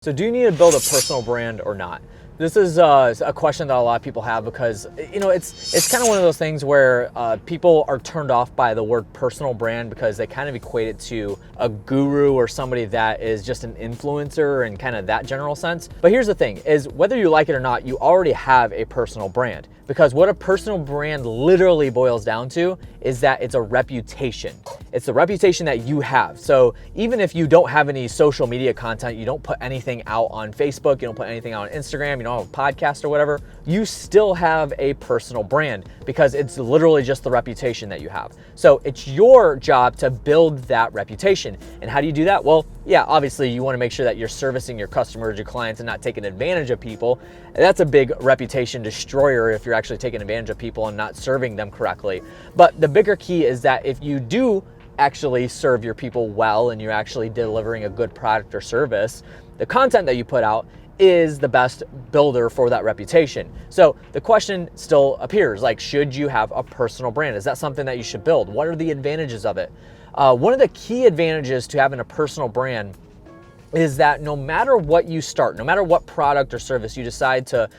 So do you need to build a personal brand or not? This is a question that a lot of people have because, it's kind of one of those things where people are turned off by the word personal brand because they kind of equate it to a guru or somebody that is just an influencer in kind of that general sense. But here's the thing is whether you like it or not, you already have a personal brand, because what a personal brand literally boils down to is that it's a reputation. It's the reputation that you have. So even if you don't have any social media content, you don't put anything out on Facebook, you don't put anything out on Instagram, you don't have a podcast or whatever, you still have a personal brand because it's literally just the reputation that you have. So it's your job to build that reputation. And how do you do that? Well, yeah, obviously you want to make sure that you're servicing your customers, your clients, and not taking advantage of people. And that's a big reputation destroyer if you're actually taking advantage of people and not serving them correctly. But the bigger key is that if you do actually serve your people well and you're actually delivering a good product or service, the content that you put out is the best builder for that reputation. So the question still appears, like, should you have a personal brand? Is that something that you should build? What are the advantages of it? One of the key advantages to having a personal brand is that no matter what you start, no matter what product or service you decide to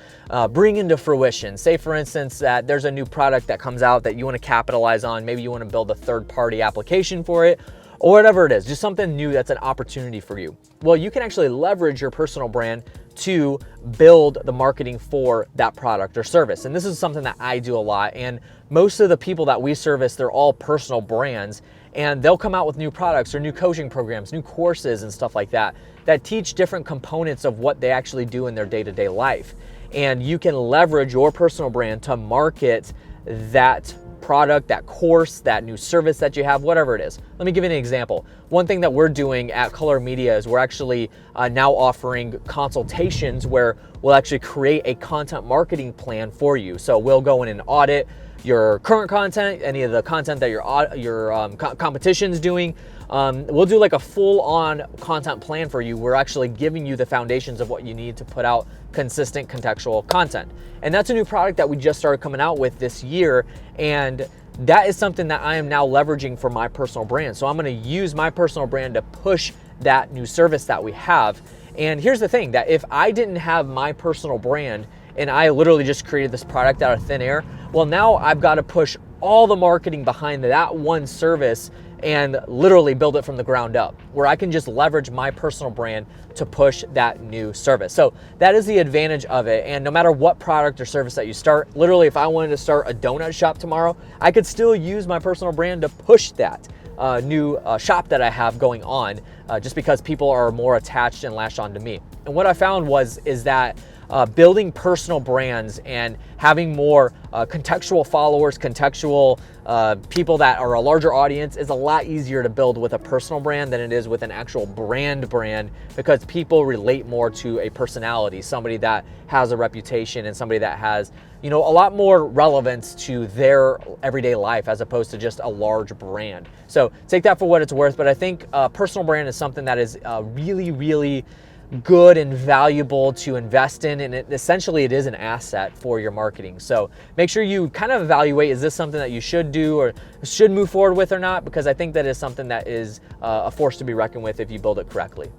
bring into fruition, say for instance that there's a new product that comes out that you want to capitalize on, maybe you want to build a third-party application for it, or whatever it is, just something new that's an opportunity for you. Well, you can actually leverage your personal brand to build the marketing for that product or service. And this is something that I do a lot. And most of the people that we service, they're all personal brands, and they'll come out with new products or new coaching programs, new courses and stuff like that, that teach different components of what they actually do in their day-to-day life. And you can leverage your personal brand to market that product, that course, that new service that you have, whatever it is. Let me give you an example. One thing that we're doing at Color Media is we're actually now offering consultations where we'll actually create a content marketing plan for you. So we'll go in and audit your current content, any of the content that your competition's doing. We'll do like a full-on content plan for you. We're actually giving you the foundations of what you need to put out consistent contextual content. And that's a new product that we just started coming out with this year. And that is something that I am now leveraging for my personal brand. So I'm going to use my personal brand to push that new service that we have. And here's the thing, that if I didn't have my personal brand and I literally just created this product out of thin air, well, now I've got to push all the marketing behind that one service and literally build it from the ground up, where I can just leverage my personal brand to push that new service. So that is the advantage of it. And no matter what product or service that you start, literally if I wanted to start a donut shop tomorrow, I could still use my personal brand to push that new shop that I have going on, just because people are more attached and latched onto me. And what I found is that building personal brands and having more contextual followers, contextual people that are a larger audience is a lot easier to build with a personal brand than it is with an actual brand, because people relate more to a personality, somebody that has a reputation and somebody that has, a lot more relevance to their everyday life as opposed to just a large brand. So take that for what it's worth. But I think personal brand is something that is really, really good and valuable to invest in, and essentially it is an asset for your marketing. So make sure you kind of evaluate, is this something that you should do or should move forward with or not, because I think that is something that is a force to be reckoned with if you build it correctly.